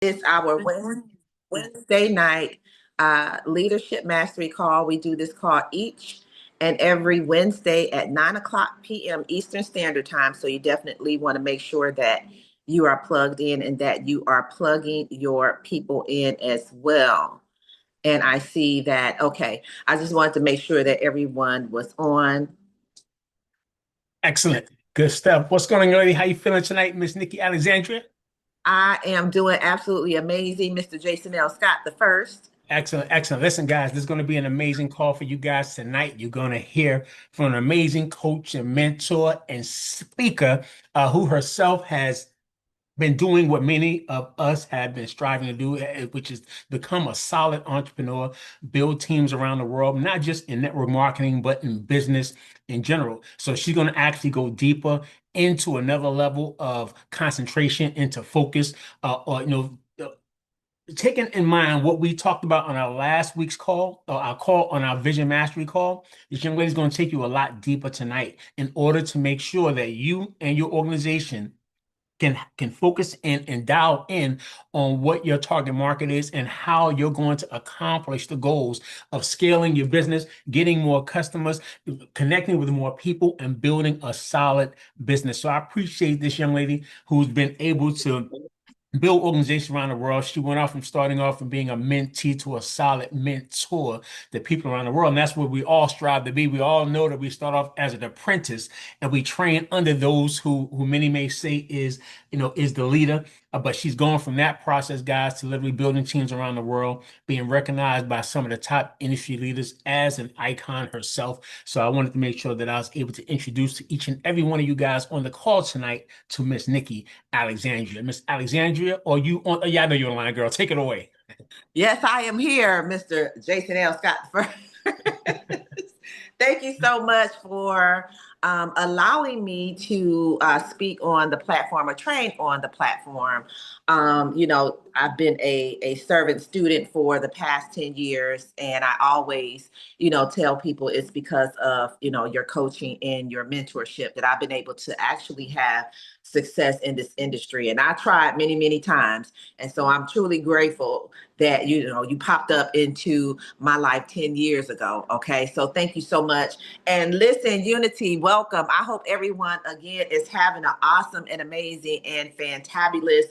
It's our Wednesday night leadership mastery call. We do this call each and every Wednesday at 9 o'clock p.m. Eastern Standard Time. So you definitely want to make sure that you are plugged in and that you are plugging your people in as well. And I see that, okay, I just wanted to make sure that everyone was on. Excellent. Good stuff. What's going on, lady? How you feeling tonight, Miss Nikki Alexandria? I am doing absolutely amazing, Mr. Jason L. Scott the first. Excellent, excellent. Listen, guys, this is going to be an amazing call for you guys tonight. You're going to hear from an amazing coach and mentor and speaker who herself has been doing what many of us have been striving to do, which is become a solid entrepreneur, build teams around the world, not just in network marketing, but in business in general. So she's going to actually go deeper into another level of concentration, into focus, or taking in mind what we talked about on our last week's call, or our call on our Vision Mastery call. This young lady is going to take you a lot deeper tonight in order to make sure that you and your organization can focus in and dial in on what your target market is and how you're going to accomplish the goals of scaling your business, getting more customers, connecting with more people, and building a solid business. So I appreciate this young lady who's been able to build organizations around the world. She went off from starting off from being a mentee to a solid mentor to people around the world. And that's what we all strive to be. We all know that we start off as an apprentice and we train under those who many may say is the leader. But she's gone from that process, guys, to literally building teams around the world, being recognized by some of the top industry leaders as an icon herself. So I wanted to make sure that I was able to introduce to each and every one of you guys on the call tonight to Miss Nikki Alexandria. Miss Alexandria, or you on? Yeah, I know you're online, girl. Take it away. Yes, I am here, Mr. Jason L. Scott the first. Thank you so much for allowing me to speak on the platform or train on the platform. I've been a servant student for the past 10 years, and I always, tell people it's because of, your coaching and your mentorship that I've been able to actually have success in this industry. And I tried many, many times. And so I'm truly grateful that, you popped up into my life 10 years ago. Okay. So thank you so much. And listen, Unity, welcome. I hope everyone again is having an awesome and amazing and fantabulous,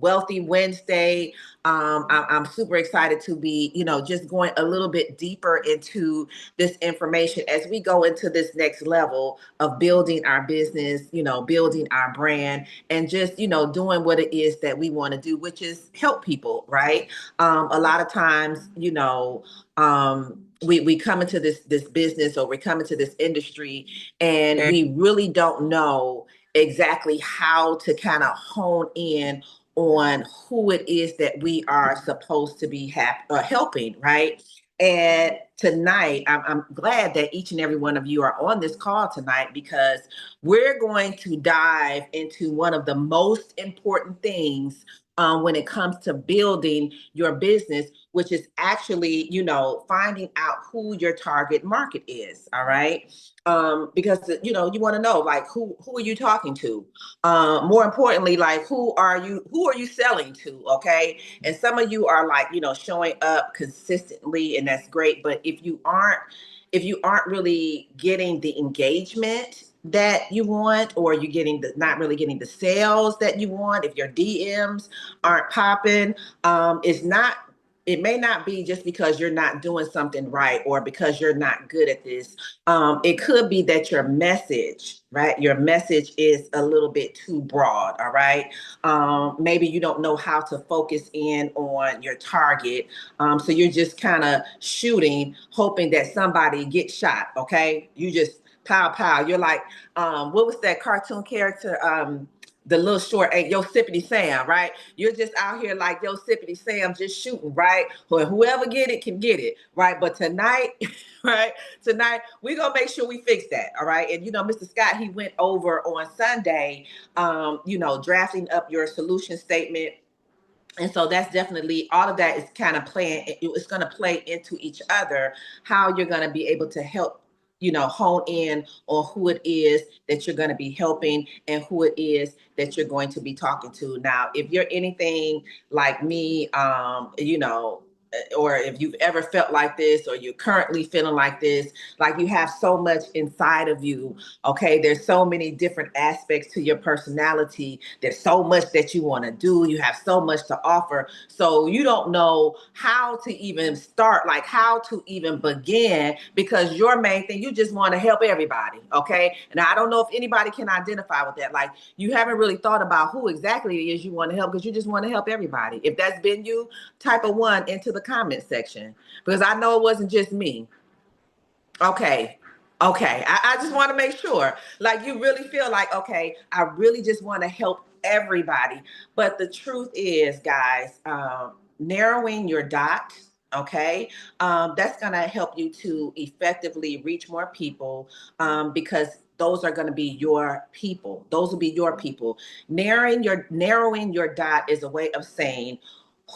wealthy Wednesday. I'm super excited to be, just going a little bit deeper into this information as we go into this next level of building our business, building our brand, and just, doing what it is that we want to do, which is help people, right? A lot of times, we come into this business, or we come into this industry, and we really don't know exactly how to kind of hone in on who it is that we are supposed to be helping, right? And tonight, I'm glad that each and every one of you are on this call tonight, because we're going to dive into one of the most important things when it comes to building your business, which is actually, finding out who your target market is. All right. Because, you want to know, like, who are you talking to? More importantly, like, who are you selling to? Okay. And some of you are like, showing up consistently, and that's great. But if you aren't really getting the engagement that you want, or you're not really getting the sales that you want, if your DMs aren't popping, it may not be just because you're not doing something right, or because you're not good at this. It could be that your message, right? Your message is a little bit too broad. All right. Maybe you don't know how to focus in on your target. So you're just kind of shooting, hoping that somebody gets shot. Okay. You just pow pow. You're like, what was that cartoon character? The little short, Yosemite Sam, right? You're just out here like Yosemite Sam, just shooting, right? Whoever get it can get it, right? But tonight, right? Tonight, we're gonna make sure we fix that, all right? And Mr. Scott, he went over on Sunday, drafting up your solution statement. And so that's definitely, all of that is kind of playing, it's going to play into each other, how you're going to be able to help hone in on who it is that you're going to be helping and who it is that you're going to be talking to. Now, if you're anything like me, or if you've ever felt like this, or you're currently feeling like this, like you have so much inside of you, okay, there's so many different aspects to your personality. There's so much that you want to do. You have so much to offer. So you don't know how to even start, like how to even begin, because your main thing, you just want to help everybody, okay? And I don't know if anybody can identify with that. Like, you haven't really thought about who exactly it is you want to help, because you just want to help everybody. If that's been you, type a 1 into the comment section, because I know it wasn't just me. Okay. Okay. I just want to make sure, like, you really feel like, okay, I really just want to help everybody. But the truth is, guys, narrowing your dot, okay, that's going to help you to effectively reach more people, because those are going to be your people. Those will be your people. Narrowing your dot is a way of saying,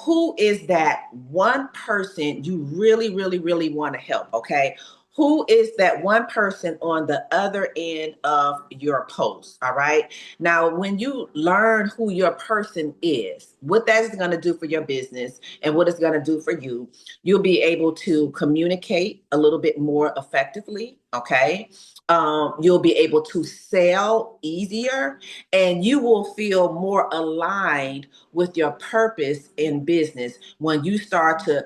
who is that one person you really, really, really want to help? Okay. Who is that one person on the other end of your post? All right. Now, when you learn who your person is, what that is going to do for your business and what it's going to do for you, you'll be able to communicate a little bit more effectively. Okay. You'll be able to sell easier, and you will feel more aligned with your purpose in business when you start to,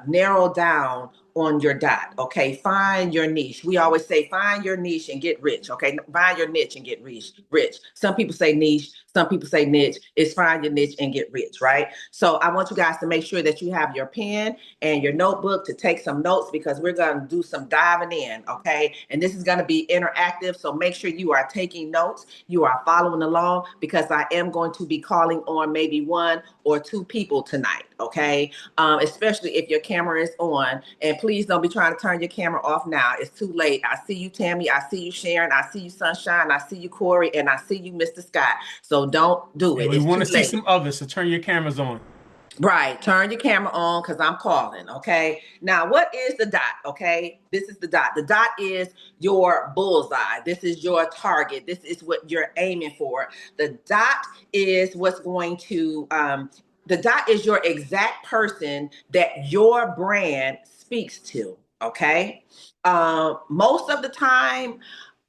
narrow down on your dot. Okay. Find your niche. We always say, find your niche and get rich. Okay. Find your niche and get rich. Some people say niche. Some people say niche. It's find your niche and get rich. Right. So I want you guys to make sure that you have your pen and your notebook to take some notes, because we're going to do some diving in. Okay. And this is going to be interactive. So make sure you are taking notes. You are following along, because I am going to be calling on maybe 1 or 2 people tonight. Okay. Especially if your camera is on. And please don't be trying to turn your camera off now. It's too late. I see you, Tammy. I see you, Sharon. I see you, Sunshine. I see you, Corey. And I see you, Mr. Scott. So don't do And it. we It's want too to see late. some others, so turn your cameras on. Right. Turn your camera on, because I'm calling. Okay. Now, what is the dot? Okay. This is the dot. The dot is your bullseye. This is your target. This is what you're aiming for. The dot is what's going to, the dot is your exact person that your brand speaks to. Okay. Most of the time,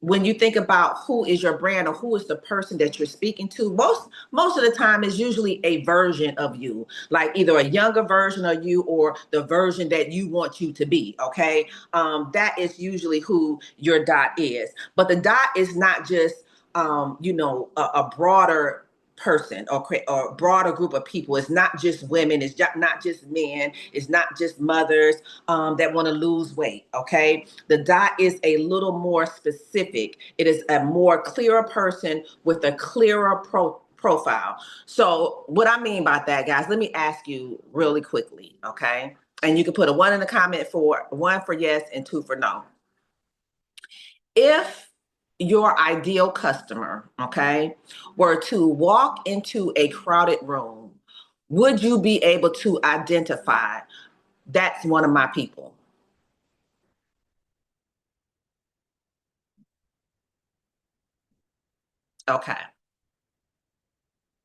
when you think about who is your brand or who is the person that you're speaking to, most of the time is usually a version of you, like either a younger version of you or the version that you want you to be. Okay. That is usually who your dot is. But the dot is not just, a broader person or broader group of people. It's not just women. It's not just men. It's not just mothers that want to lose weight. Okay. The dot is a little more specific. It is a more clearer person with a clearer profile. So what I mean by that, guys, let me ask you really quickly. Okay. And you can put a 1 in the comment, for 1 for yes and 2 for no. If your ideal customer, okay, were to walk into a crowded room, would you be able to identify that's one of my people? Okay.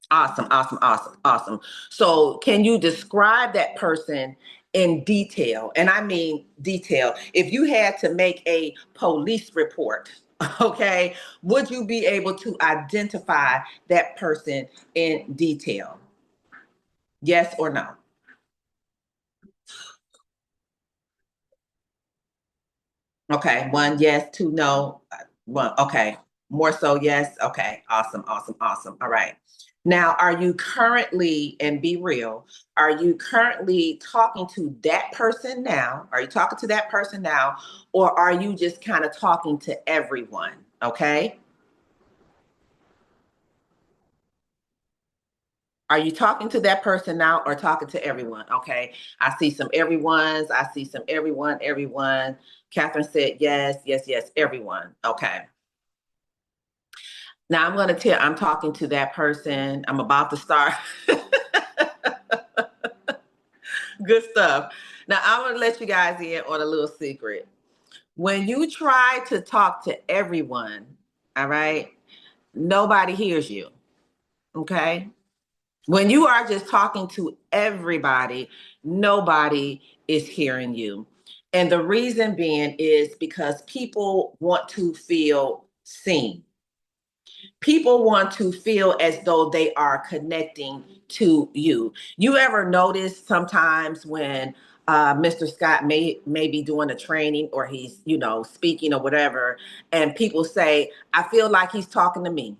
Awesome, awesome, awesome, awesome. So, can you describe that person in detail? And I mean detail. If you had to make a police report, okay, would you be able to identify that person in detail? Yes or no? Okay, 1 yes, 2 no. 1 okay. More so yes. Okay. Awesome, awesome, awesome. All right. Now, are you currently, and be real, are you currently talking to that person now? Are you talking to that person now? Or are you just kind of talking to everyone? Okay. Are you talking to that person now or talking to everyone? Okay. I see some everyone's. I see some everyone. Catherine said yes, yes, yes, everyone. Okay. Now I'm going to tell, I'm talking to that person. I'm about to start. Good stuff. Now I'm going to let you guys in on a little secret. When you try to talk to everyone, all right, nobody hears you. Okay. When you are just talking to everybody, nobody is hearing you. And the reason being is because people want to feel seen. People want to feel as though they are connecting to you. You ever notice sometimes when Mr. Scott may be doing a training or he's, speaking or whatever, and people say, I feel like he's talking to me,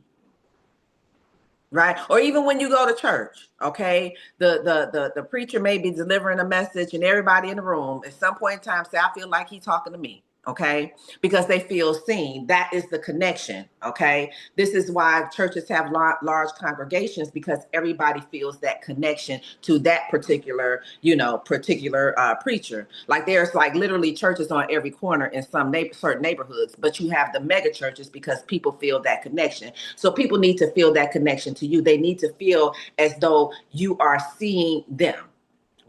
right? Or even when you go to church, okay, the preacher may be delivering a message and everybody in the room at some point in time say, I feel like he's talking to me. Okay, because they feel seen. That is the connection. Okay, this is why churches have large congregations, because everybody feels that connection to that particular preacher. Like there's like literally churches on every corner in some certain neighborhoods, but you have the mega churches because people feel that connection. So people need to feel that connection to you. They need to feel as though you are seeing them,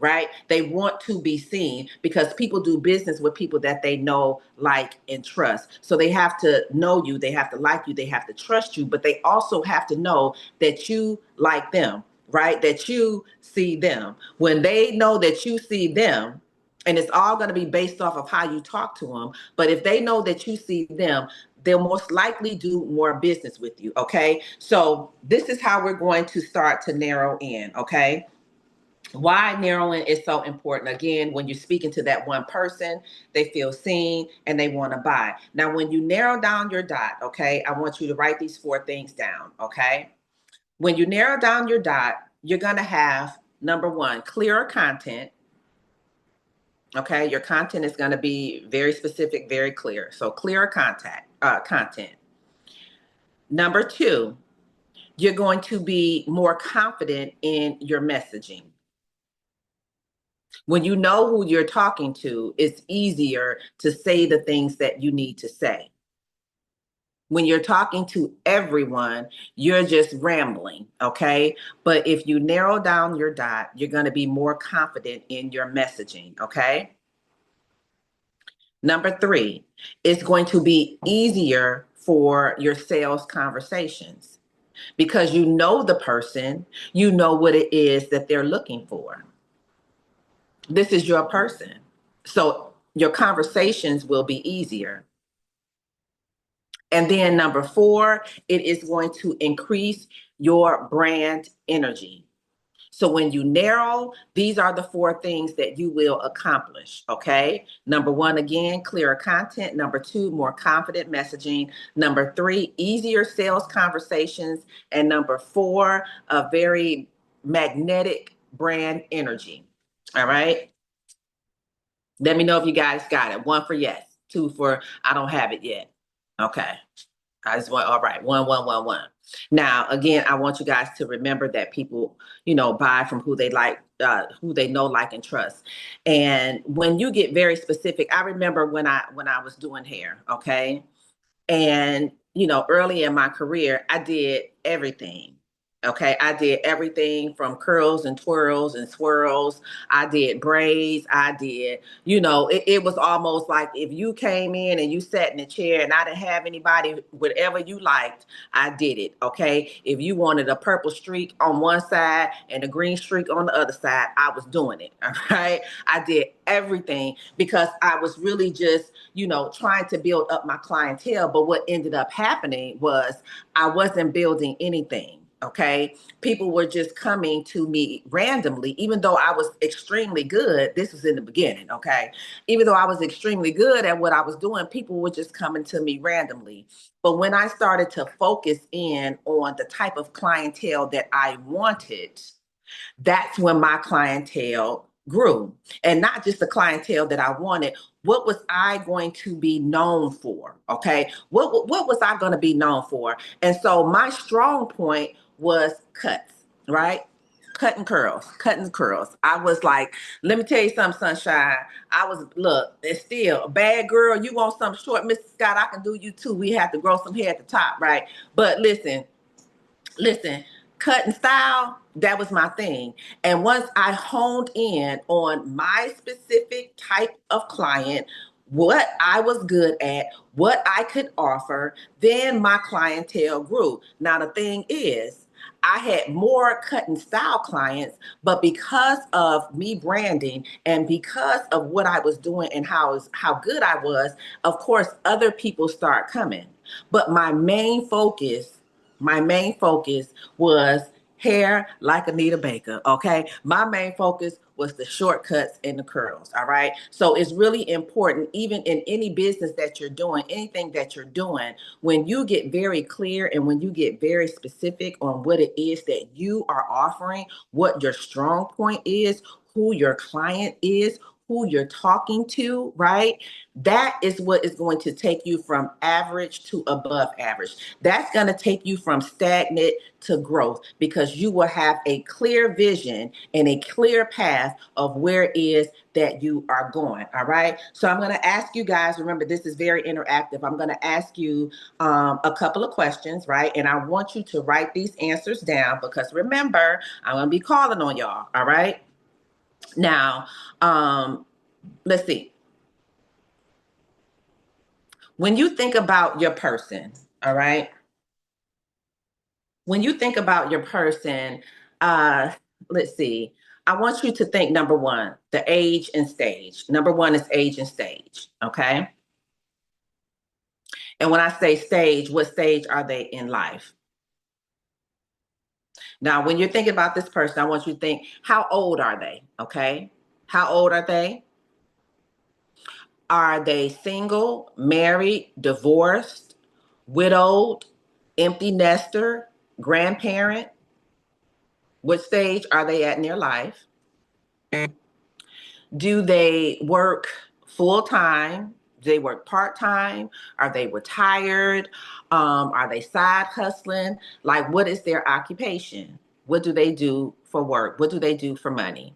right? They want to be seen because people do business with people that they know, like, and trust. So they have to know you, they have to like you, they have to trust you, but they also have to know that you like them, right? That you see them. When they know that you see them, and it's all going to be based off of how you talk to them, but if they know that you see them, they'll most likely do more business with you. Okay. So this is how we're going to start to narrow in. Okay. Why narrowing is so important. Again, when you're speaking to that one person, they feel seen and they want to buy. Now, when you narrow down your dot, okay, I want you to write these 4 things down. Okay. When you narrow down your dot, you're going to have, number 1, clearer content. Okay, your content is going to be very specific, very clear. So clearer content. Number 2, you're going to be more confident in your messaging. When you know who you're talking to, it's easier to say the things that you need to say. When you're talking to everyone, you're just rambling, okay? But if you narrow down your dot, you're going to be more confident in your messaging, okay? Number 3, it's going to be easier for your sales conversations because you know the person, you know what it is that they're looking for. This is your person. So your conversations will be easier. And then number 4, it is going to increase your brand energy. So when you narrow, these are the 4 things that you will accomplish. Okay. Number 1, again, clearer content. Number 2, more confident messaging. Number 3, easier sales conversations. And number 4, a very magnetic brand energy. All right. Let me know if you guys got it. 1 for yes, 2 for I don't have it yet. Okay. I just want, all right, 1. Now, again, I want you guys to remember that people, buy from who they like, who they know, like, and trust. And when you get very specific, I remember when I was doing hair, okay? And, early in my career, I did everything. Okay. I did everything from curls and twirls and swirls. I did braids. I did, it was almost like if you came in and you sat in a chair and I didn't have anybody, whatever you liked, I did it. Okay. If you wanted a purple streak on one side and a green streak on the other side, I was doing it. All right. I did everything because I was really just, trying to build up my clientele. But what ended up happening was I wasn't building anything. Okay. People were just coming to me randomly, even though I was extremely good. This was in the beginning. Okay. Even though I was extremely good at what I was doing, people were just coming to me randomly. But when I started to focus in on the type of clientele that I wanted, that's when my clientele grew. And not just the clientele that I wanted. What was I going to be known for? Okay. What was I going to be known for? And so my strong point was cuts, right? Cutting curls. I was like, let me tell you something, Sunshine. Look, it's still a bad girl. You want something short, Mr. Scott? I can do you too. We have to grow some hair at the top, right? But listen, cut and style, that was my thing. And once I honed in on my specific type of client, what I was good at, what I could offer, then my clientele grew. Now, the thing is, I had more cut and style clients, but because of me branding and because of what I was doing and how good I was, of course, other people start coming. But my main focus was hair like Anita Baker. Okay. My main focus was the shortcuts and the curls. All right. So it's really important, even in any business that you're doing, anything that you're doing, when you get very clear and when you get very specific on what it is that you are offering, what your strong point is, who your client is, who you're talking to, right? That is what is going to take you from average to above average. That's going to take you from stagnant to growth because you will have a clear vision and a clear path of where it is that you are going. All right. So I'm going to ask you guys, remember, this is very interactive. I'm going to ask you a couple of questions, right? And I want you to write these answers down because remember, I'm going to be calling on y'all. All right. Now, let's see. When you think about your person, all right, when you think about your person, uh, let's see, I want you to think number one, the age and stage. Number one is age and stage, okay? And when I say stage, what stage are they in life? Now, when you're thinking about this person, I want you to think, how old are they, okay? How old are they? Are they single, married, divorced, widowed, empty nester, grandparent? What stage are they at in their life? Do they work full time? Do they work part time? Are they retired? Are they side hustling? Like, what is their occupation? What do they do for work? What do they do for money?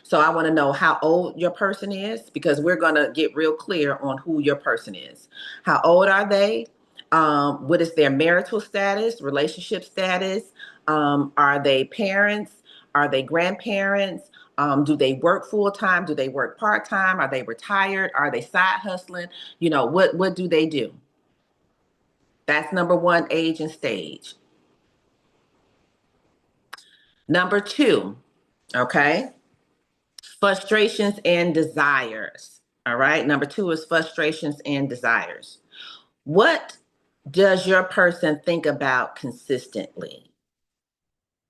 So I want to know how old your person is because we're going to get real clear on who your person is. How old are they? What is their marital status, relationship status? Are they parents? Are they grandparents? Do they work full time? Do they work part time? Are they retired? Are they side hustling? What do they do? That's number one, age and stage. Number two, okay, frustrations and desires. All right. Number two is frustrations and desires. What does your person think about consistently?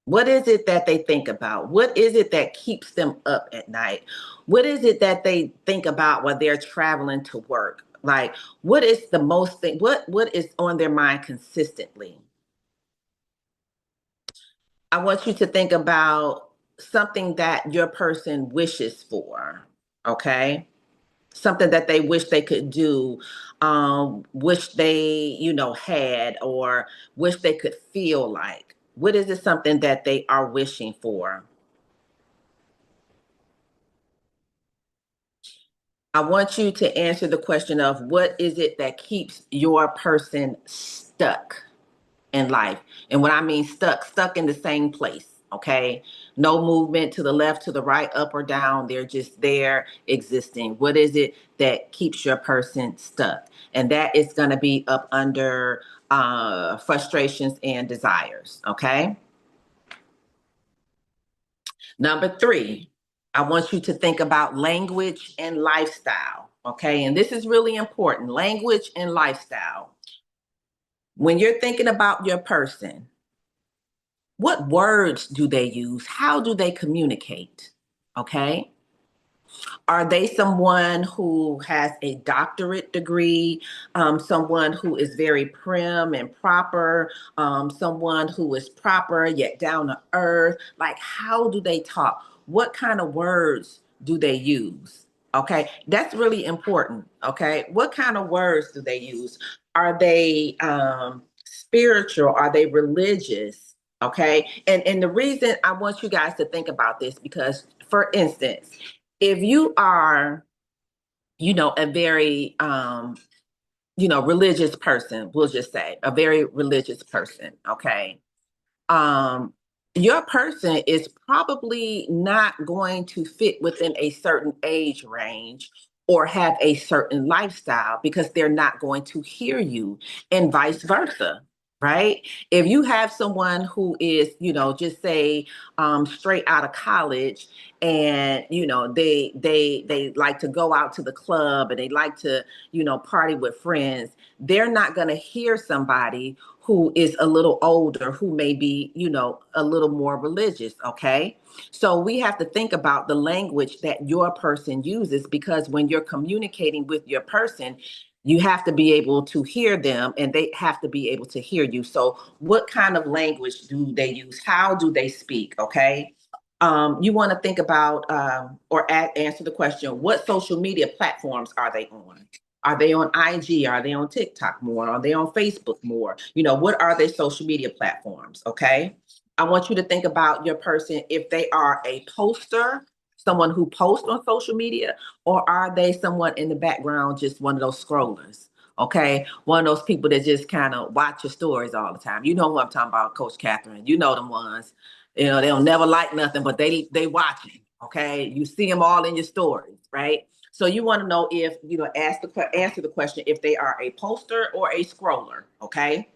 What is it that they think about? What is it that keeps them up at night? What is it that they think about while they're traveling to work? Like, what is the most thing? What is on their mind consistently? I want you to think about something that your person wishes for. Okay. Something that they wish they could do, wish they, had, or wish they could feel like. What is it something that they are wishing for? I want you to answer the question of what is it that keeps your person stuck in life? And when I mean stuck, stuck in the same place. Okay. No movement to the left, to the right, up or down. They're just there existing. What is it that keeps your person stuck? And that is going to be up under frustrations and desires. Okay. Number three, I want you to think about language and lifestyle. Okay. And this is really important, language and lifestyle. When you're thinking about your person, what words do they use? How do they communicate? Okay. Are they someone who has a doctorate degree, someone who is very prim and proper, someone who is proper yet down to earth? Like, how do they talk? What kind of words do they use? Okay, that's really important. Okay, what kind of words do they use? Are they spiritual? Are they religious? Okay, and the reason I want you guys to think about this because, for instance, if you are, a very, religious person, we'll just say a very religious person, okay? Um, your person is probably not going to fit within a certain age range or have a certain lifestyle because they're not going to hear you, and vice versa. Right? If you have someone who is, just say straight out of college, and they like to go out to the club and they like to party with friends, they're not going to hear somebody who is a little older, who may be a little more religious. Okay, so we have to think about the language that your person uses, because when you're communicating with your person, you have to be able to hear them and they have to be able to hear you. So what kind of language do they use? How do they speak? Okay. You want to think about answer the question, what social media platforms are they on? Are they on IG? Are they on TikTok more? Are they on Facebook more? What are their social media platforms? Okay. I want you to think about your person, if they are a poster, someone who posts on social media, or are they someone in the background, just one of those scrollers? Okay. One of those people that just kind of watch your stories all the time. You know who I'm talking about, Coach Catherine. You know them ones. They don't never like nothing, but they watching. Okay. You see them all in your stories, right? So you want to know if, answer the question if they are a poster or a scroller. Okay.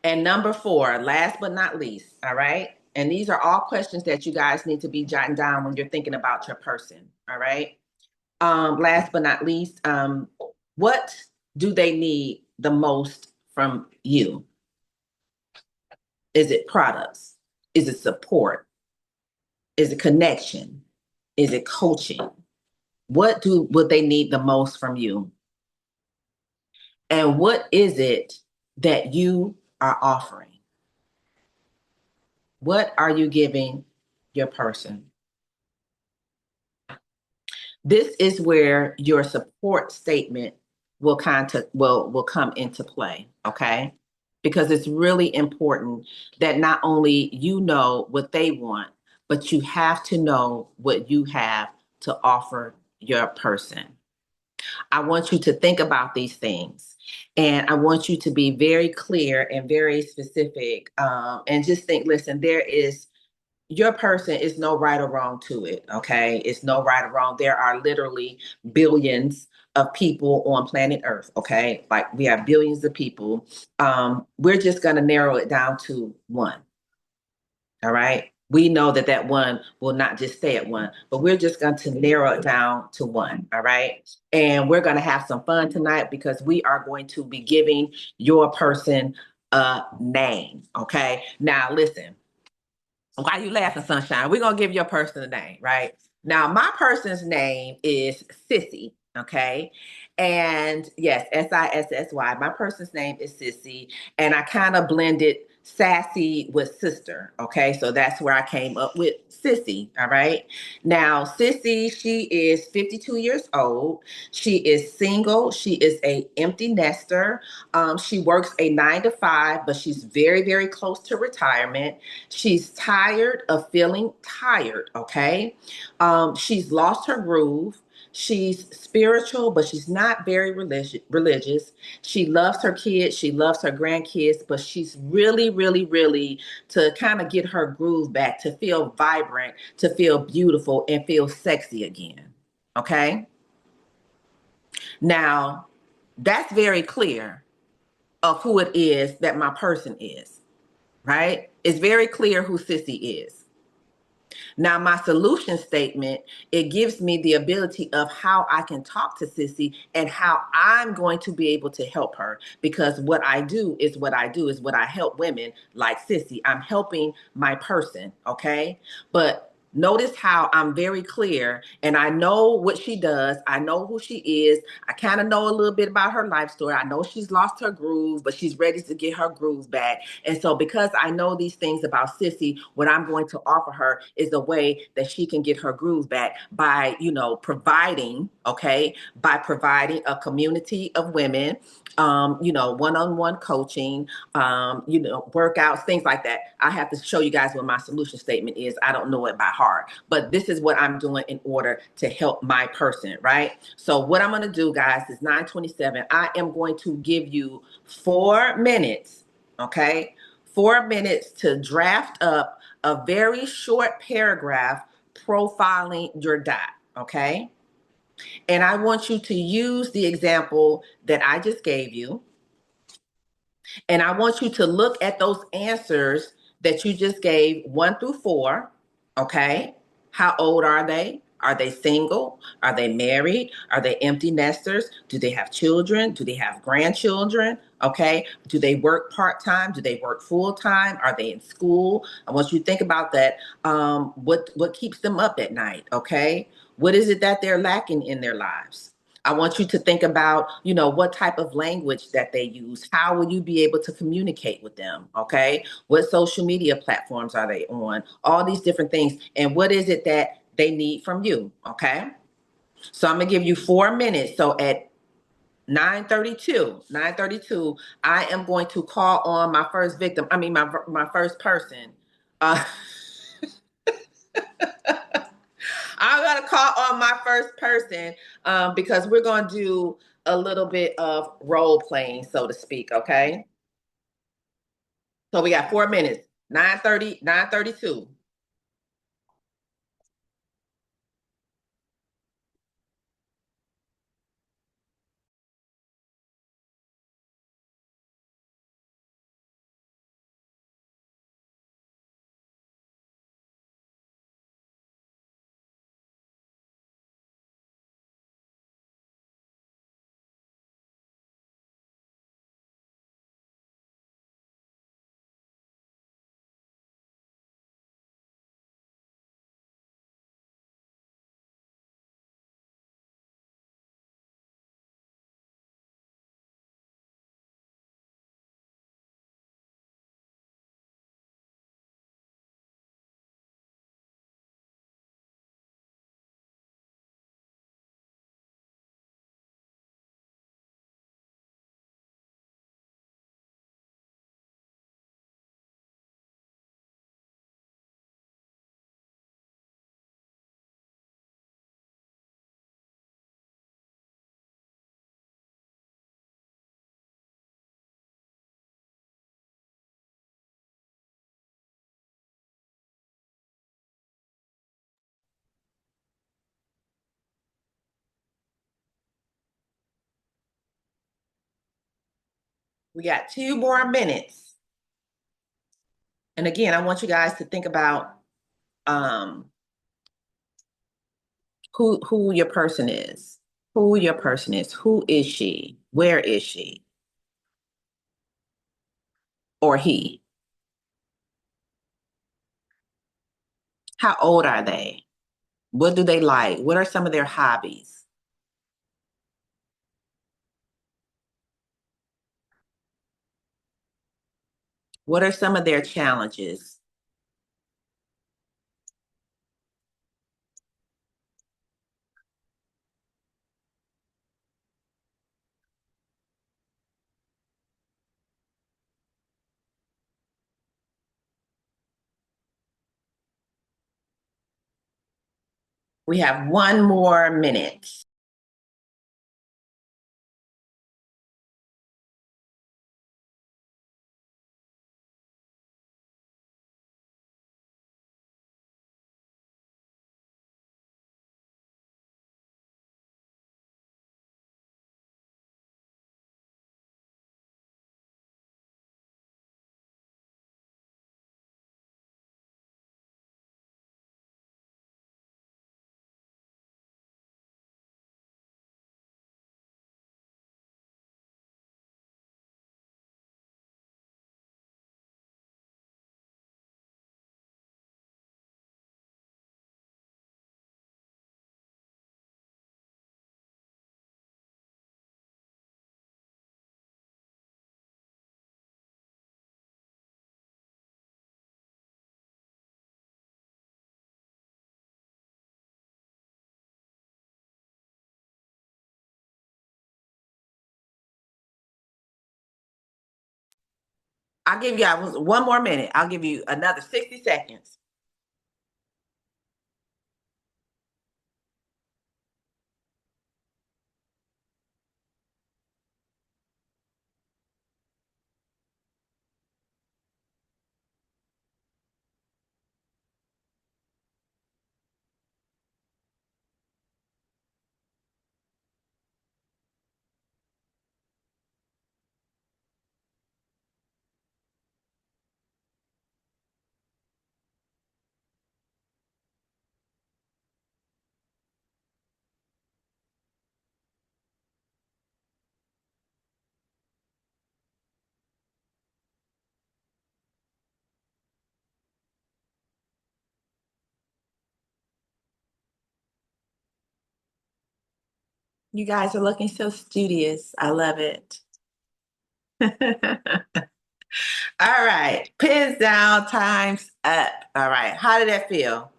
And number 4, last but not least, all right? And these are all questions that you guys need to be jotting down when you're thinking about your person, all right? Last but not least, what do they need the most from you? Is it products? Is it support? Is it connection? Is it coaching? What they need the most from you? And what is it that you are offering? What are you giving your person? This is where your support statement will come into play, okay? Because it's really important that not only you know what they want, but you have to know what you have to offer your person. I want you to think about these things, and I want you to be very clear and very specific, and just think, listen, your person is no right or wrong to it. Okay. It's no right or wrong. There are literally billions of people on planet Earth. Okay. Like, we have billions of people. We're just going to narrow it down to one. All right. We know that one will not just stay at one, but we're just going to narrow it down to one. All right. And we're going to have some fun tonight because we are going to be giving your person a name. Okay. Now, listen. Why you laughing, Sunshine? We're gonna give your person a name, right? Now, my person's name is Sissy, okay? And yes, Sissy. My person's name is Sissy, and I kind of blended sassy with sister, okay? So that's where I came up with Sissy, all right? Now, Sissy, she is 52 years old. She is single. She is a empty nester. She works a 9 to 5, but she's very, very close to retirement. She's tired of feeling tired, okay? She's lost her groove. She's spiritual, but she's not very religious. She loves her kids. She loves her grandkids, but she's really, really, really to kind of get her groove back, to feel vibrant, to feel beautiful, and feel sexy again. Okay? Now, that's very clear of who it is that my person is, right? It's very clear who Sissy is. Now, my solution statement, it gives me the ability of how I can talk to Sissy and how I'm going to be able to help her. Because what I do is what I help women like Sissy. I'm helping my person, okay? But notice how I'm very clear and I know what she does. I know who she is. I kind of know a little bit about her life story. I know she's lost her groove, but she's ready to get her groove back. And so because I know these things about Sissy, what I'm going to offer her is a way that she can get her groove back by, providing, okay, by providing a community of women, one-on-one coaching, workouts, things like that. I have to show you guys what my solution statement is. I don't know it by heart, but this is what I'm doing in order to help my person, right? So what I'm going to do, guys, is 9:27. I am going to give you 4 minutes, okay? 4 minutes to draft up a very short paragraph profiling your dot, okay? And I want you to use the example that I just gave you. And I want you to look at those answers that you just gave, 1 through 4. Okay. How old are they? Are they single? Are they married? Are they empty nesters? Do they have children? Do they have grandchildren? Okay. Do they work part time? Do they work full time? Are they in school? I want you to think about that. What keeps them up at night? Okay. What is it that they're lacking in their lives? I want you to think about, what type of language that they use. How will you be able to communicate with them? Okay. What social media platforms are they on? All these different things. And what is it that they need from you? Okay. So I'm going to give you 4 minutes. So at 9:32, I am going to call on my first victim. I mean, my first person. Uh, I'm going to call on my first person because we're going to do a little bit of role playing, so to speak. Okay. So we got 4 minutes. 9:30, 9:32. We got 2 more minutes. And again, I want you guys to think about um, who your person is. Who your person is. Who is she? Where is she? Or he? How old are they? What do they like? What are some of their hobbies? What are some of their challenges? We have 1 more minute. I'll give you 1 more minute. I'll give you another 60 seconds. You guys are looking so studious. I love it. All right. Pins down, time's up. All right. How did that feel?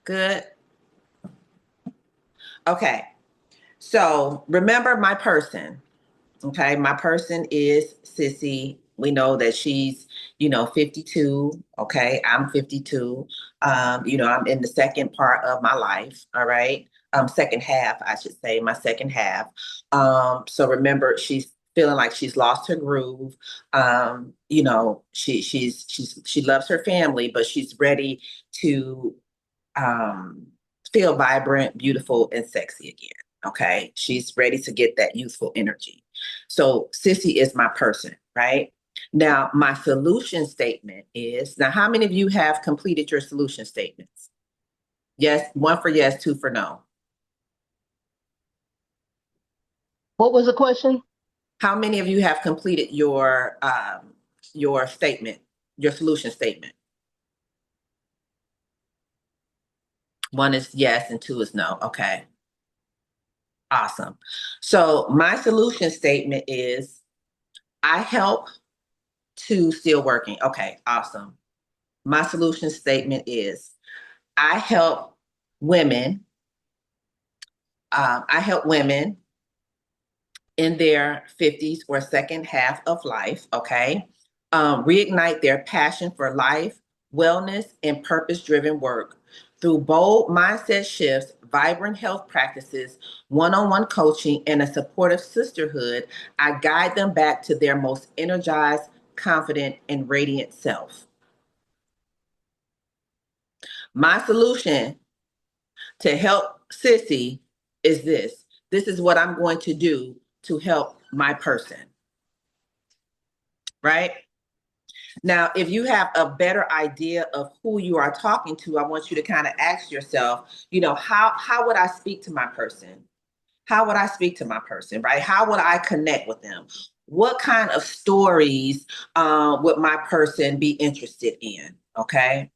Good. Okay. So remember my person. Okay, my person is Sissy. We know that she's, 52. Okay, I'm 52. I'm in the second part of my life. All right, second half, I should say, my second half. So remember, she's feeling like she's lost her groove. She loves her family, but she's ready to um, feel vibrant, beautiful, and sexy again. Okay. She's ready to get that youthful energy. So, Sissy is my person, right? Now, my solution statement is now, how many of you have completed your solution statements? Yes, one for yes, two for no. What was the question? How many of you have completed your statement, your solution statement? One is yes and two is no. Okay. Awesome. So my solution statement is I help to still working. Okay, awesome. My solution statement is I help women. I help women in their 50s or second half of life, okay, reignite their passion for life, wellness, and purpose driven work through bold mindset shifts, vibrant health practices, one on one coaching, and a supportive sisterhood. I guide them back to their most energized, confident, and radiant self. My solution to help Sissy is this. This is what I'm going to do to help my person, right? Now, if you have a better idea of who you are talking to, I want you to kind of ask yourself, how would I speak to my person? How would I speak to my person, right? How would I connect with them? What kind of stories would my person be interested in? Okay.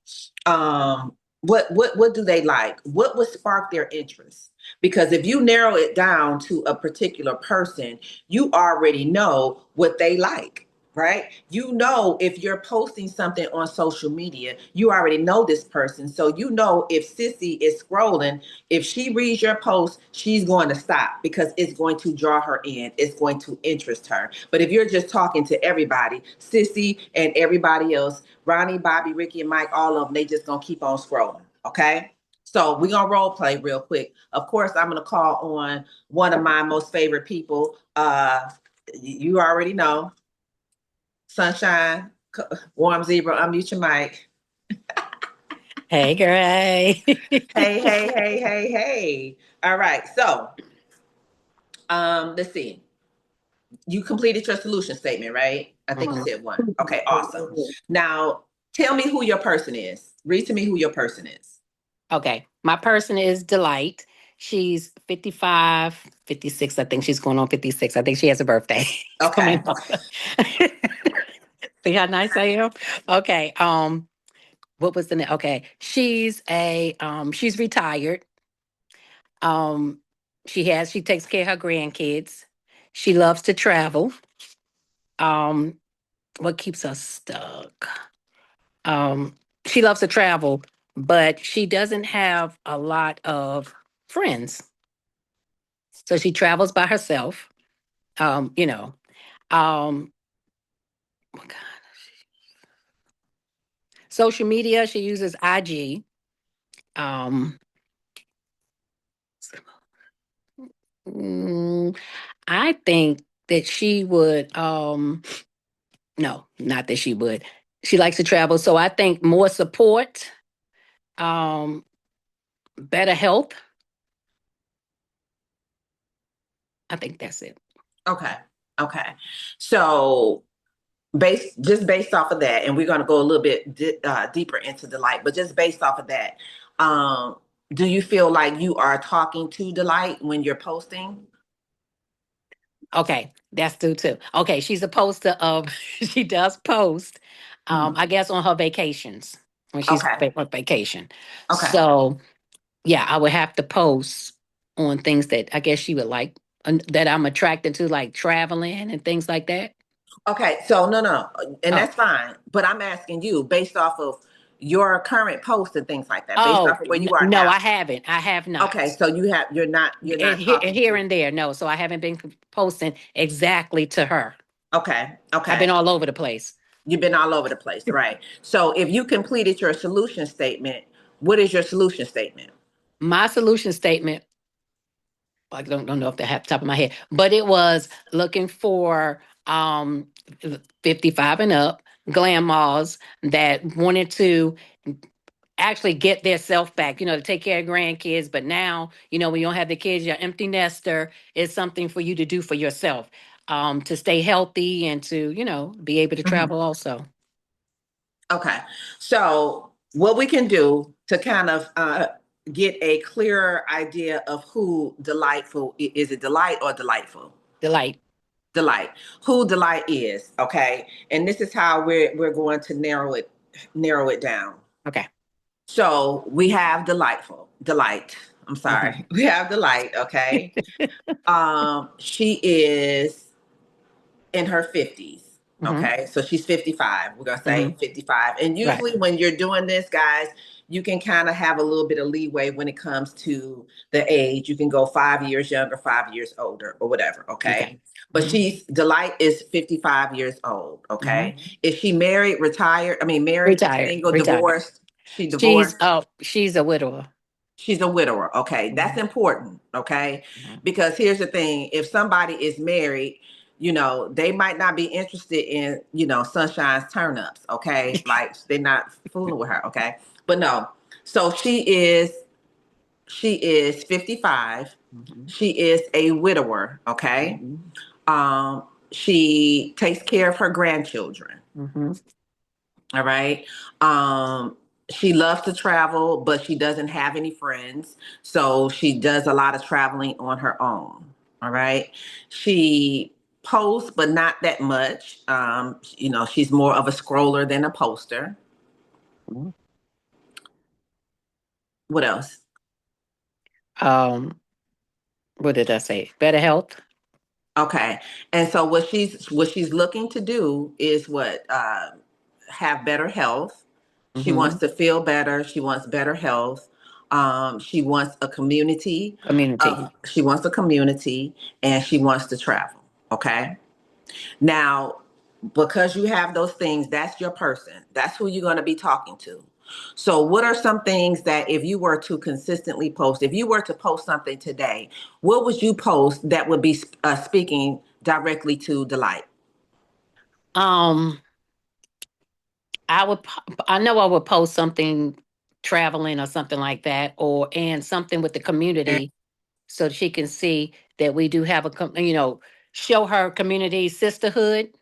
What do they like? What would spark their interest? Because if you narrow it down to a particular person, you already know what they like, right? You know, if you're posting something on social media, you already know this person. So you know if Sissy is scrolling, if she reads your post, she's going to stop because it's going to draw her in. It's going to interest her. But if you're just talking to everybody, Sissy and everybody else, Ronnie, Bobby, Ricky, and Mike, all of them, they just going to keep on scrolling. Okay. So we're going to role play real quick. Of course, I'm going to call on one of my most favorite people. You already know, Sunshine, Warm Zebra, unmute your mic. Hey, girl. Hey. Hey, hey, hey, hey, hey. All right. So, let's see. You completed your solution statement, right? I think you Mhm. said one. Okay, awesome. Now, tell me who your person is. Read to me who your person is. Okay. My person is Delight. She's 55, 56. I think she's going on 56. I think she has a birthday coming Okay. up. See how nice I am? Okay. What was the name? Okay. She's retired. Um, she takes care of her grandkids. She loves to travel. Um, what keeps us stuck? Um, she loves to travel, but she doesn't have a lot of friends. So she travels by herself. Um, you know, um, what kind social media, she uses IG. Um, mm, I think that she would, no, not that she would. She likes to travel. So I think more support, um, better health. I think that's it. Okay. Okay. So, based off of that, and we're going to go a little bit deeper into Delight, but just based off of that, um, do you feel like you are talking to Delight when you're posting? Okay, that's due too. Okay, she's a poster of she does post, Mhm. I guess on her vacations when she's Okay. on vacation. Okay. So yeah, I would have to post on things that I guess she would like, that I'm attracted to, like traveling and things like that. Okay, so no, and Oh, that's fine. But I'm asking you based off of your current posts and things like that, based off oh, of where you are no, now. I haven't. I have not. Okay, so you're not talking Here to. and there, no. So I haven't been posting exactly to her. Okay, I've been okay. all over the place. You've been all over the place, right? So if you completed your solution statement, what is your solution statement? My solution statement, I don't know if they have the top of my head, but it was looking for 55 and up grandmas that wanted to actually get their self back, to take care of grandkids. But now, when you don't have the kids, you're empty nester. It's something for you to do for yourself, to stay healthy and to, be able to Mhm. travel also. Okay. So what we can do to kind of get a clearer idea of who delightful is, it delight or delightful? Delight. Delight. Who delight is, okay? And this is how we're going to narrow it down. Okay. So we have delight. I'm Hmm. sorry. We have delight, okay? She is in her 50s. Hmm. Okay, so she's 55. We're gonna Hmm. say 55. And Right. usually, when you're doing this, guys, you can kind of have a little bit of leeway when it comes to the age. You can go 5 years younger, 5 years older, or whatever. Okay, Okay. but Hmm. she's Delight is 55 years old. Hmm. Okay, is she married, retired? I mean, married, Retired. single, Retired. divorced? She divorced. She's a widower. She's a widower. Okay. That's Hmm. important. Okay. Hmm. Because here's the thing, if somebody is married, they might not be interested in, Sunshine's turn-ups. Okay. Like they're not fooling with her. Okay. But no. So she is 55. Hmm. She is a widower. Okay. Hmm. She takes care of her grandchildren. Hmm. All right. Um, she loves to travel, but she doesn't have any friends. So she does a lot of traveling on her own. All right. She posts, but not that much. She's more of a scroller than a poster. What else? Um, what did I say? Better health. Okay. And so what she's looking to do is what have better health. She wants Hmm. to feel better. She wants better health. She wants a community. Community. She wants a community, and she wants to travel. Okay. Now, because you have those things, that's your person. That's who you're going to be talking to. So, what are some things that if you were to consistently post, if you were to post something today, what would you post that would be speaking directly to Delight? Um, I know I would post something traveling or something like that, and something with the community so she can see that we do have show her community sisterhood,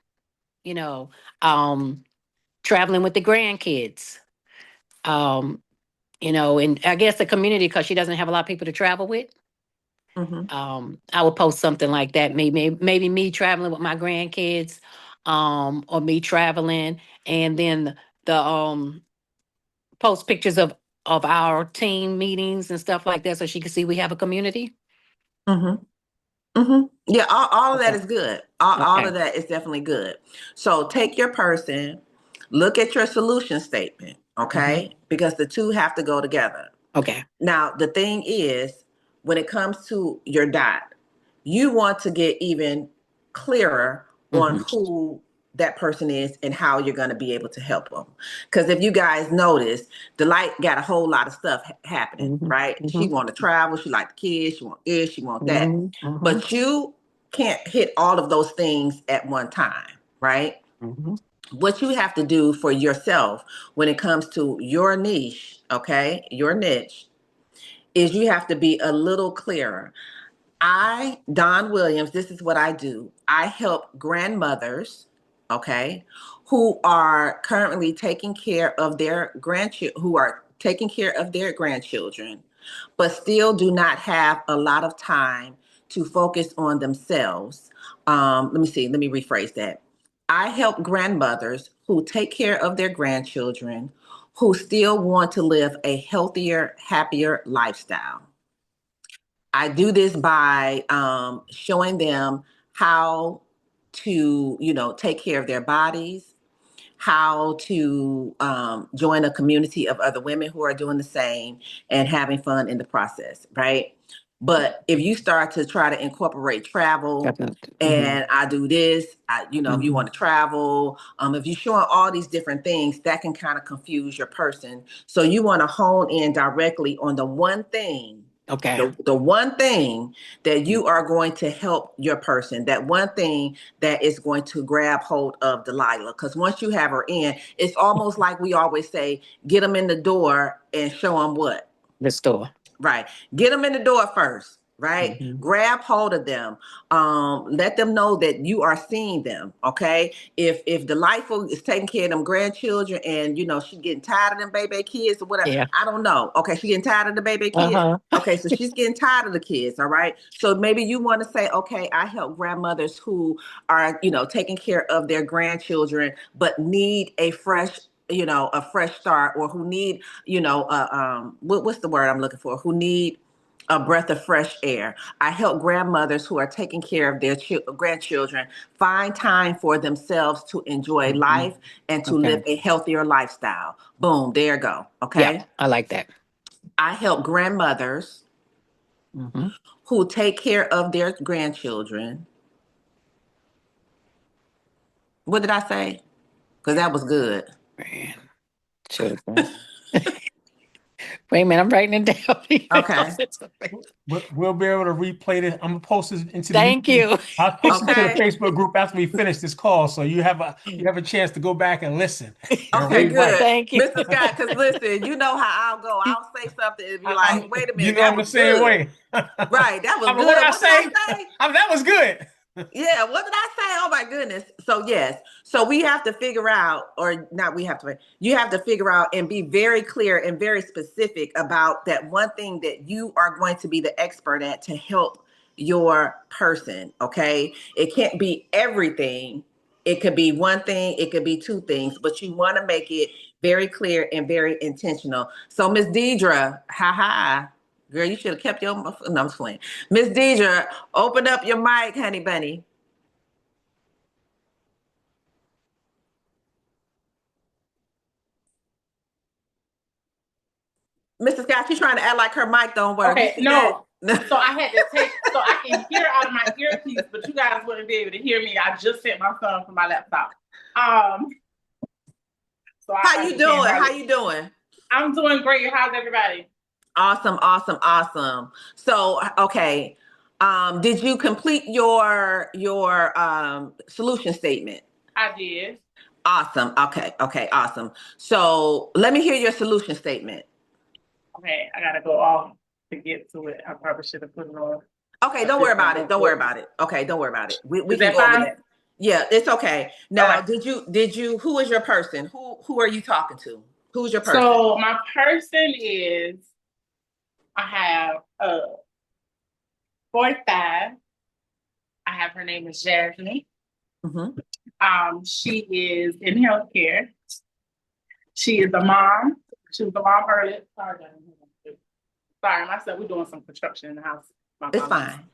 you know, um, traveling with the grandkids, um, and I guess the community because she doesn't have a lot of people to travel with. Mm-hmm. I would post something like that. Maybe me traveling with my grandkids, or me traveling, and then the post pictures of our team meetings and stuff like that, so she can see we have a community. Mm-hmm. Mm-hmm. Yeah, all of that Okay. is good. All Okay. of that is definitely good. So take your person, look at your solution statement, Hmm. okay? Because the two have to go together. Okay. Now, the thing is, when it comes to your dot, you want to get even clearer on Hmm. who that person is and how you're going to be able to help them. Because if you guys notice, Delight got a whole lot of stuff happening, Hmm. right? She Hmm. want to travel. She like the kids. She want this. She want that. Hmm. Hmm. But you can't hit all of those things at one time, right? Hmm. What you have to do for yourself when it comes to your niche, okay, your niche, is you have to be a little clearer. Don Williams, this is what I do. I help grandmothers, okay, who are currently taking care of their grandchildren, who are taking care of their grandchildren, but still do not have a lot of time to focus on themselves. Let me see, let me rephrase that. I help grandmothers who take care of their grandchildren who still want to live a healthier, happier lifestyle. I do this by showing them how to, take care of their bodies, how to join a community of other women who are doing the same and having fun in the process, right? But if you start to try to incorporate travel, and I do this, if you want to travel, if you're showing all these different things, that can kind of confuse your person. So you want to hone in directly on the one thing. Okay. The one thing that you are going to help your person, that one thing that is going to grab hold of Delilah. Because once you have her in, it's almost like we always say, get them in the door and show them what? The store. Right. Get them in the door first. Right. Grab hold of them. Let them know that you are seeing them. Okay. If Delightful is taking care of them grandchildren and she's getting tired of them baby kids or whatever. Yeah. I don't know. Okay, she's getting tired of the baby kids. Okay, so she's getting tired of the kids. All right. So maybe you want to say, okay, I help grandmothers who are, taking care of their grandchildren, but need a fresh start, or who need, what's the word I'm looking for? Who need a breath of fresh air. I help grandmothers who are taking care of their grandchildren find time for themselves to enjoy life and to live a healthier lifestyle. Boom, there you go. Okay. Yeah, I like that. I help grandmothers who take care of their grandchildren. What did I say? Because that was good. Grandchildren. Wait a minute, I'm writing it down. Okay. We'll be able to replay this. I'm gonna post this into the Thank YouTube. you. I'll post it to the Okay. Facebook group after we finish this call, so you have a chance to go back and listen. And Okay, good. Thank you. Mr. Scott, because listen, you know how I'll go. I'll say something and be like, wait a You minute, know that I'm the was same good. way. Right, that was I mean, good. what did I What did I say? say? That was good. Yeah, what did I say? Oh my goodness. So yes. So we have to figure out, or not we have to, you have to figure out and be very clear and very specific about that one thing that you are going to be the expert at to help your person. Okay. It can't be everything. It could be one thing, it could be two things, but you want to make it very clear and very intentional. So Miss Deidre, girl, you should have kept your, no, I'm just playing. Miss Deidre, open up your mic, honey bunny. Mr. Scott, she's trying to act like her mic don't work. Okay, You see no. that? So I had to take, so I can hear out of my earpiece, but you guys wouldn't be able to hear me. I just sent my son from my laptop. So How you doing? How you doing? I'm doing great. How's everybody? Awesome, awesome, awesome. So, okay. Did you complete your solution statement? I did. Awesome. Okay, okay, awesome. So let me hear your solution statement. Okay, I gotta go off to get to it. I probably should have put it on. Okay, don't worry about it. Don't worry about it. Okay, don't worry about it. We Is can that go over fine? that. Yeah, it's okay. Now, Okay. did you who is your person? Who are you talking to? Who's your person? So my person is, I have 45. I have, her name is Jasmine. She is in healthcare. She is a mom. She was a mom earlier. Sorry, myself. We're doing some construction in the house. It's fine.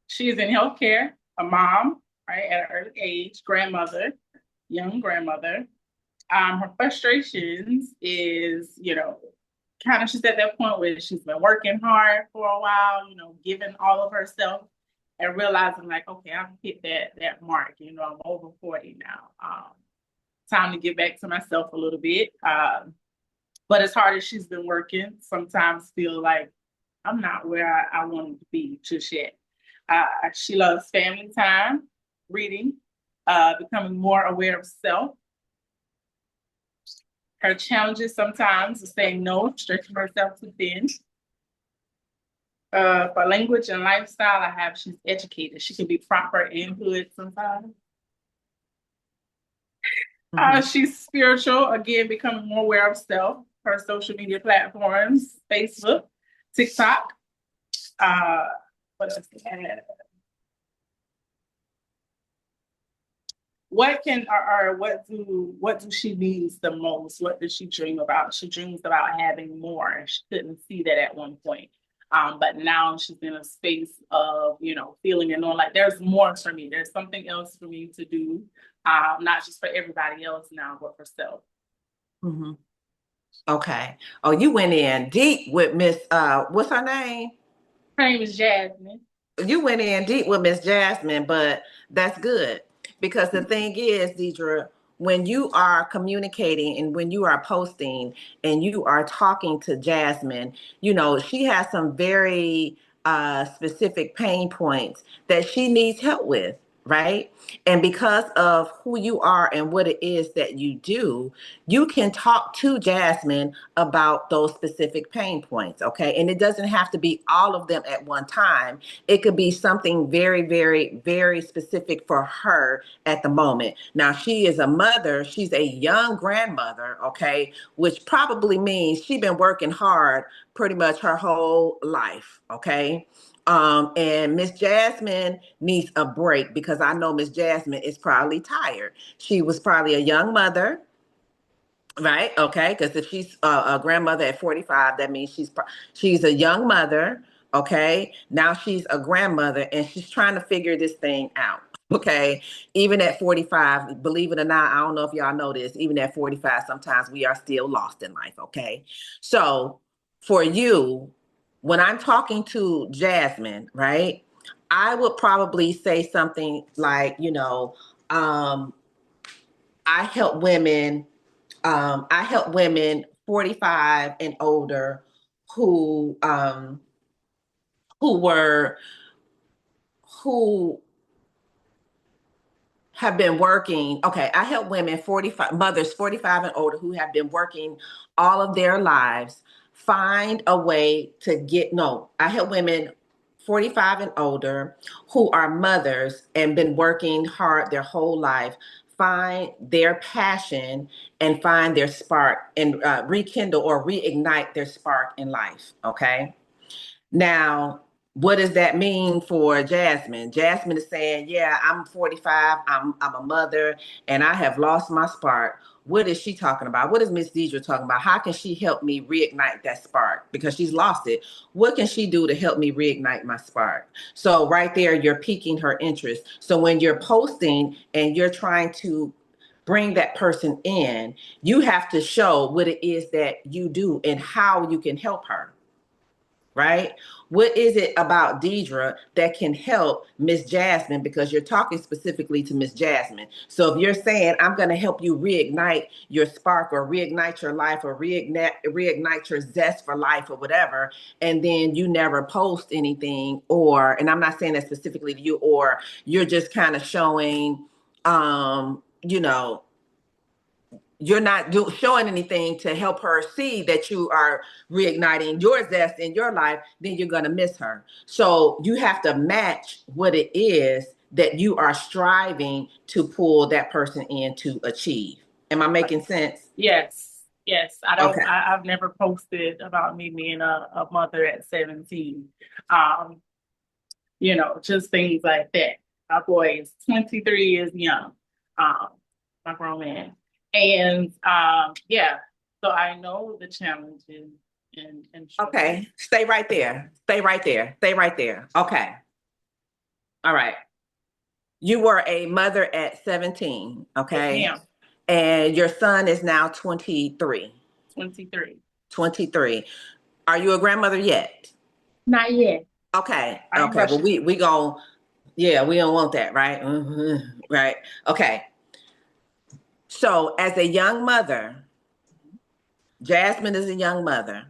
She is in healthcare, a mom, right, at an early age, grandmother, young grandmother. Her frustrations is, kind of, she's at that point where she's been working hard for a while, giving all of herself and realizing like, okay, I've hit that mark, I'm over 40 now. Time to get back to myself a little bit. But as hard as she's been working, sometimes feel like I'm not where I wanted to be just yet. She loves family time, reading, becoming more aware of self. Her challenges sometimes is saying no, stretching herself too thin. For language and lifestyle, I have she's educated. She can be proper in hood sometimes. She's spiritual, again, becoming more aware of self. Her social media platforms, Facebook, TikTok. What else? What do she needs the most? What does she dream about? She dreams about having more. She couldn't see that at one point. But now she's in a space of, feeling and knowing like there's more for me. There's something else for me to do, not just for everybody else now, but for self. Mm-hmm. Okay. Oh, you went in deep with Miss, what's her name? Her name is Jasmine. You went in deep with Miss Jasmine, but that's good because the thing is, Deidre, when you are communicating and when you are posting and you are talking to Jasmine, she has some very specific pain points that she needs help with, right? And because of who you are and what it is that you do, you can talk to Jasmine about those specific pain points, okay? And it doesn't have to be all of them at one time. It could be something very, very, very specific for her at the moment. Now, she is a mother. She's a young grandmother, okay, which probably means she's been working hard pretty much her whole life, okay? And Miss Jasmine needs a break because I know Miss Jasmine is probably tired. She was probably a young mother. Right. Okay. Because if she's a grandmother at 45, that means she's a young mother. Okay. Now she's a grandmother and she's trying to figure this thing out. Okay. Even at 45, believe it or not, I don't know if y'all know this, even at 45, sometimes we are still lost in life. Okay. So for you, when I'm talking to Jasmine, right, I would probably say something like, I help women I help women 45 and older who who were who have been working. Okay, I help women 45 mothers 45 and older who have been working all of their lives find a way to get no. I help women 45 and older who are mothers and been working hard their whole life find their passion and find their spark and rekindle or reignite their spark in life. Okay. Now, what does that mean for Jasmine? Jasmine is saying, "Yeah, I'm 45. I'm a mother, and I have lost my spark." What is she talking about? What is Miss Deidre talking about? How can she help me reignite that spark because she's lost it? What can she do to help me reignite my spark? So right there, you're piquing her interest. So when you're posting and you're trying to bring that person in, you have to show what it is that you do and how you can help her, right? What is it about Deidre that can help Miss Jasmine? Because you're talking specifically to Miss Jasmine. So if you're saying, I'm going to help you reignite your spark or reignite your life or reignite your zest for life or whatever, and then you never post anything, and I'm not saying that specifically to you, or you're just kind of showing, you're not showing anything to help her see that you are reigniting your zest in your life, then you're going to miss her. So you have to match what it is that you are striving to pull that person in to achieve. Am I making sense? Yes. Yes. Okay. I've never posted about me being a mother at 17. Just things like that. My boy is 23 years young. My grown man. And yeah, so I know the challenges and Okay. Stay right there. Stay right there. Stay right there. Okay. All right. You were a mother at 17. Okay. Yes, ma'am. And your son is now 23. 23. 23. Are you a grandmother yet? Not yet. Okay. I ain't Okay. Well, rushing. we gon' yeah, we don't want that, right? Mm-hmm. Right. Okay. So as a young mother, Jasmine is a young mother.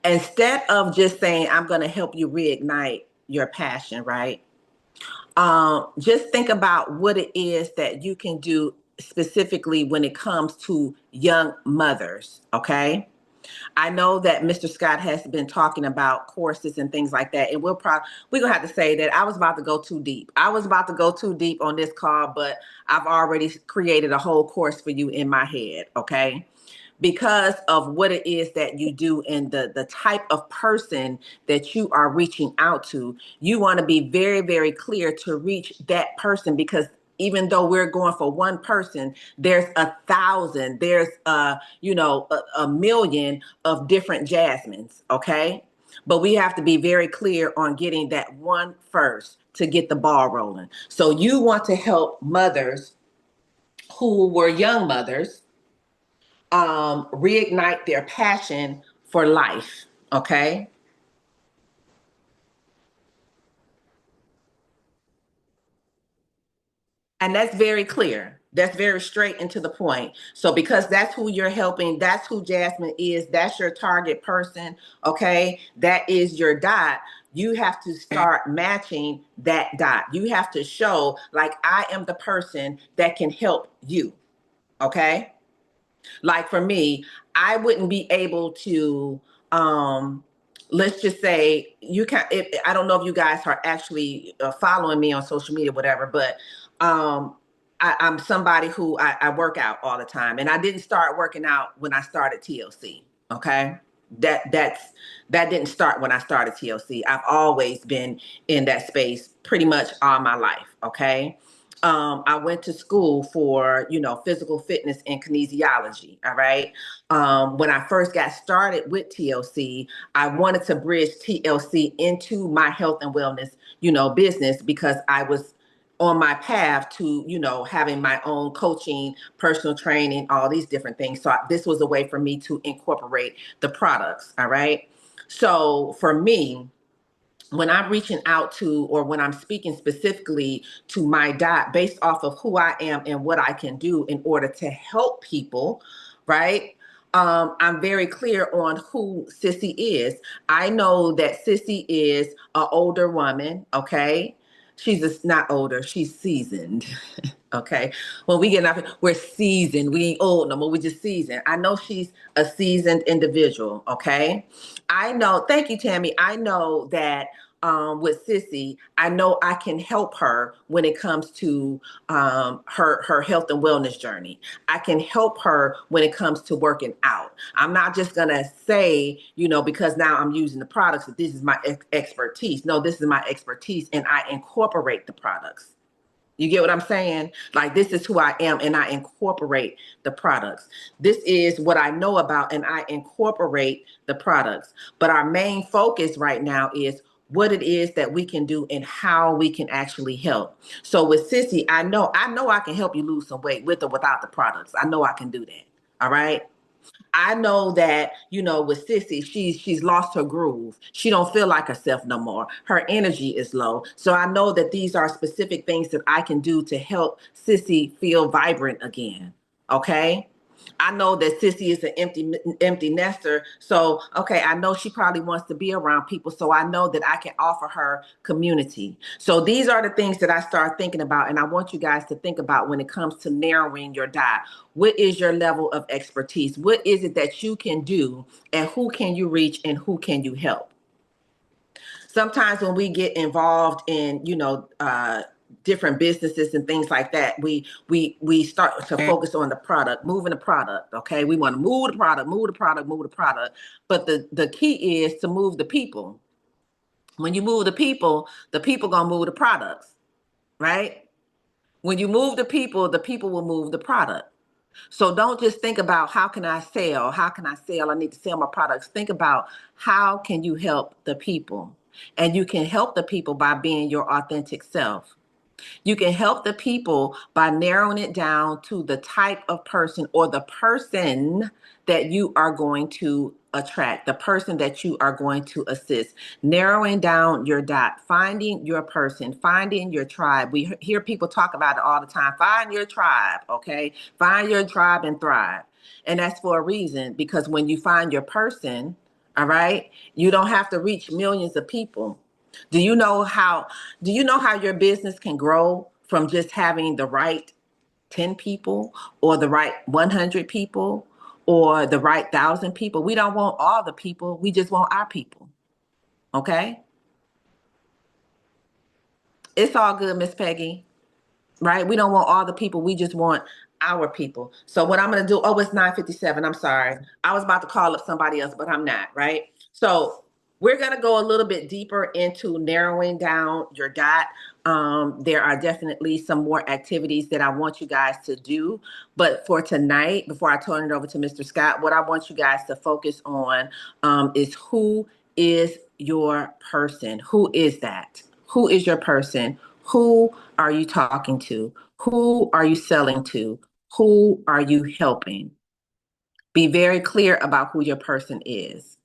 Instead of just saying, I'm going to help you reignite your passion, right? Just think about what it is that you can do specifically when it comes to young mothers, okay? I know that Mr. Scott has been talking about courses and things like that, and we're gonna have to say that I was about to go too deep. I was about to go too deep on this call, but I've already created a whole course for you in my head, okay? Because of what it is that you do and the type of person that you are reaching out to, you want to be very, very clear to reach that person because even though we're going for one person, there's 1,000, there's a million of different Jasmines, okay? But we have to be very clear on getting that one first to get the ball rolling. So you want to help mothers who were young mothers reignite their passion for life. Okay. And that's very clear. That's very straight and to the point. So because that's who you're helping, that's who Jasmine is, that's your target person, okay? That is your dot. You have to start matching that dot. You have to show like I am the person that can help you, okay? Like for me, I wouldn't be able to let's just say you can I don't know if you guys are actually following me on social media, whatever, but I'm somebody who I work out all the time, and I didn't start working out when I started TLC. Okay, that didn't start when I started TLC. I've always been in that space pretty much all my life. Okay, I went to school for, physical fitness and kinesiology. All right. When I first got started with TLC, I wanted to bridge TLC into my health and wellness, business, because I was on my path to, having my own coaching, personal training, all these different things. So this was a way for me to incorporate the products. All right. So for me, when I'm reaching out to, or when I'm speaking specifically to my dot based off of who I am and what I can do in order to help people, right? I'm very clear on who Sissy is. I know that Sissy is an older woman, okay? Not older, she's seasoned. Okay. When we get enough, we're seasoned. We ain't old no more. We just seasoned. I know she's a seasoned individual. Okay. I know. Thank you, Tammy. I know that with Sissy, I know I can help her when it comes to her health and wellness journey. I can help her when it comes to working out. I'm not just gonna say, because now I'm using the products, that this is my expertise. No, this is my expertise, and I incorporate the products. You get what I'm saying? Like, this is who I am, and I incorporate the products. This is what I know about, and I incorporate the products. But our main focus right now is what it is that we can do and how we can actually help. So with Sissy, I know I can help you lose some weight with or without the products. I know I can do that. All right. I know that, with Sissy, she's lost her groove. She don't feel like herself no more. Her energy is low. So I know that these are specific things that I can do to help Sissy feel vibrant again. Okay. I know that Sissy is an empty nester. So, okay, I know she probably wants to be around people. So I know that I can offer her community. So these are the things that I start thinking about. And I want you guys to think about when it comes to narrowing your diet. What is your level of expertise? What is it that you can do, and who can you reach, and who can you help? Sometimes when we get involved in, different businesses and things like that, we start to focus on the product, moving the product. Okay, we want to move the product, move the product, move the product. But the key is to move the people. When you move the people gonna move the products, right? When you move the people will move the product. So don't just think about how can I sell? How can I sell? I need to sell my products. Think about how can you help the people? And you can help the people by being your authentic self. You can help the people by narrowing it down to the type of person, or the person that you are going to attract, the person that you are going to assist. Narrowing down your dot, finding your person, finding your tribe. We hear people talk about it all the time. Find your tribe, okay? Find your tribe and thrive. And that's for a reason, because when you find your person, all right, you don't have to reach millions of people. Do you know how your business can grow from just having the right 10 people, or the right 100 people, or the right 1,000 people? We don't want all the people. We just want our people. Okay? It's all good, Miss Peggy. Right? We don't want all the people. We just want our people. So what I'm going to do, oh, it's 9:57. I'm sorry. I was about to call up somebody else, but I'm not, right? So we're going to go a little bit deeper into narrowing down your dot. There are definitely some more activities that I want you guys to do. But for tonight, before I turn it over to Mr. Scott, what I want you guys to focus on is who is your person? Who is that? Who is your person? Who are you talking to? Who are you selling to? Who are you helping? Be very clear about who your person is.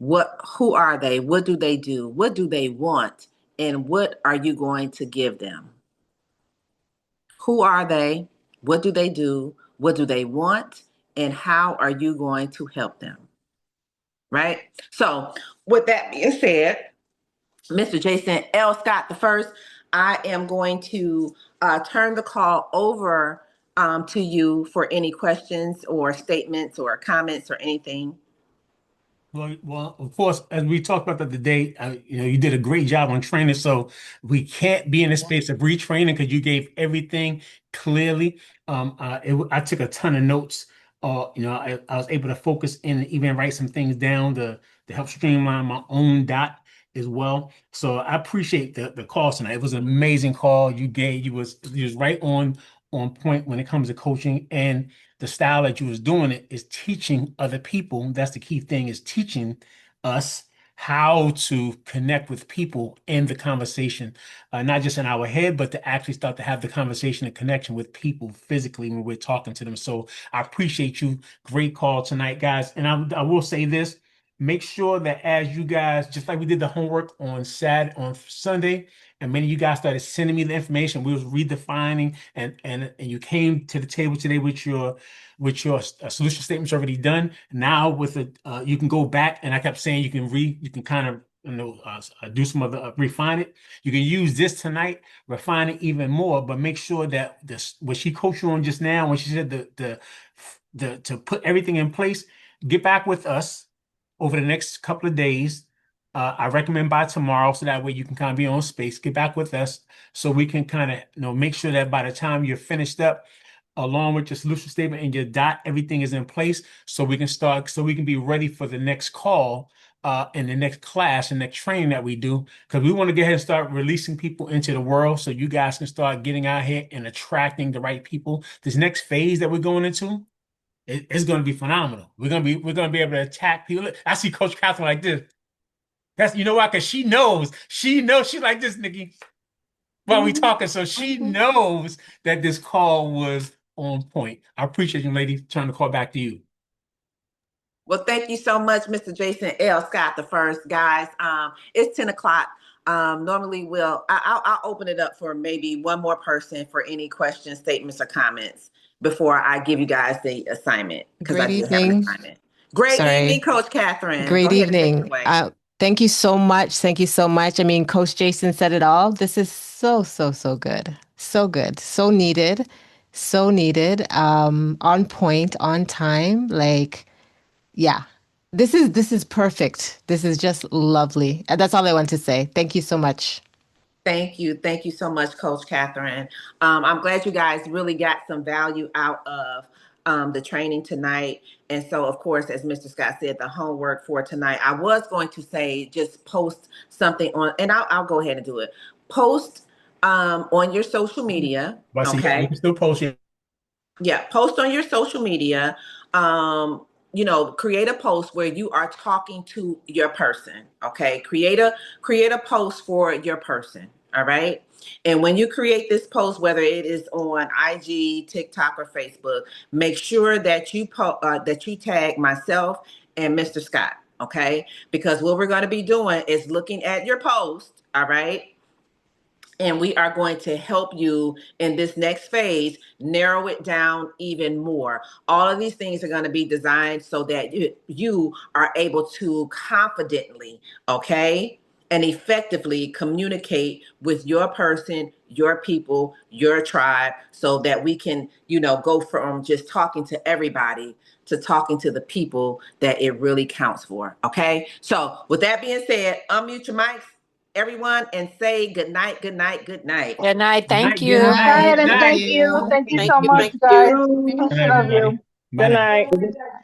Who are they? What do they do? What do they want? And what are you going to give them? Who are they? What do they do? What do they want? And how are you going to help them? Right? So, with that being said, Mr. Jason L. Scott the first, I am going to turn the call over to you for any questions or statements or comments or anything. Well, of course, as we talked about the other day, you did a great job on training. So we can't be in a space of retraining because you gave everything clearly. I took a ton of notes. I was able to focus in and even write some things down to help streamline my own dot as well. So I appreciate the call tonight. It was an amazing call you gave. You was right on point when it comes to coaching, and the style that you was doing it is teaching other people. That's the key thing, is teaching us how to connect with people in the conversation, not just in our head, but to actually start to have the conversation and connection with people physically when we're talking to them. So I appreciate you. Great call tonight, guys. And I will say this, make sure that as you guys, just like we did the homework on Sunday, and many of you guys started sending me the information, we was redefining, and you came to the table today with your solution statements already done. Now with it, you can go back, and I kept saying you can kind of do some other refine it. You can use this tonight, refine it even more, but make sure that this what she coached you on just now when she said the to put everything in place. Get back with us over the next couple of days. I recommend by tomorrow, so that way you can kind of be on space. Get back with us so we can kind of make sure that by the time you're finished up, along with your solution statement and your dot, everything is in place so we can start, so we can be ready for the next call, in the next class and next training that we do, because we want to get ahead and start releasing people into the world so you guys can start getting out here and attracting the right people. This next phase that we're going into, it's going to be phenomenal. We're gonna be able to attack people. I see Coach Catherine like this. That's, you know why? Because she knows she like this, Nikki, while we talking. So she knows that this call was on point. I appreciate you, lady. Turn the call back to you. Well, thank you so much, Mr. Jason L. Scott the first, guys. It's 10 o'clock. Normally I'll open it up for maybe one more person for any questions, statements, or comments before I give you guys the assignment, because I Great do have an evening. assignment. Great evening, Sorry. Coach Catherine. Go Great ahead and take it evening. away. Thank you so much. Thank you so much. I mean, Coach Jason said it all. This is so, so, so good. So good. So needed. So needed. On point, on time. Like, yeah. This is perfect. This is just lovely. That's all I want to say. Thank you so much. Thank you. Thank you so much, Coach Catherine. I'm glad you guys really got some value out of the training tonight. And so, of course, as Mr. Scott said, the homework for tonight, I was going to say just post something on, and I'll go ahead and do it. Post on your social media. But see, Okay. we can still post it. Yeah, post on your social media. Create a post where you are talking to your person. Okay, create a post for your person. All right, and when you create this post, whether it is on IG, TikTok, or Facebook, make sure that that you tag myself and Mr. Scott. Okay, because what we're going to be doing is looking at your post. All right, and we are going to help you in this next phase narrow it down even more. All of these things are going to be designed so that you are able to confidently, okay, and effectively communicate with your person, your people, your tribe, so that we can, go from just talking to everybody to talking to the people that it really counts for. Okay. So with that being said, unmute your mics, everyone, and say good night, good night, good night. Good night. Good Thank night, good Good you. night, night good and night. thank you. Thank you Thank so you. much, Thank guys. you. Good night, Love everybody. you. Bye Good now. night.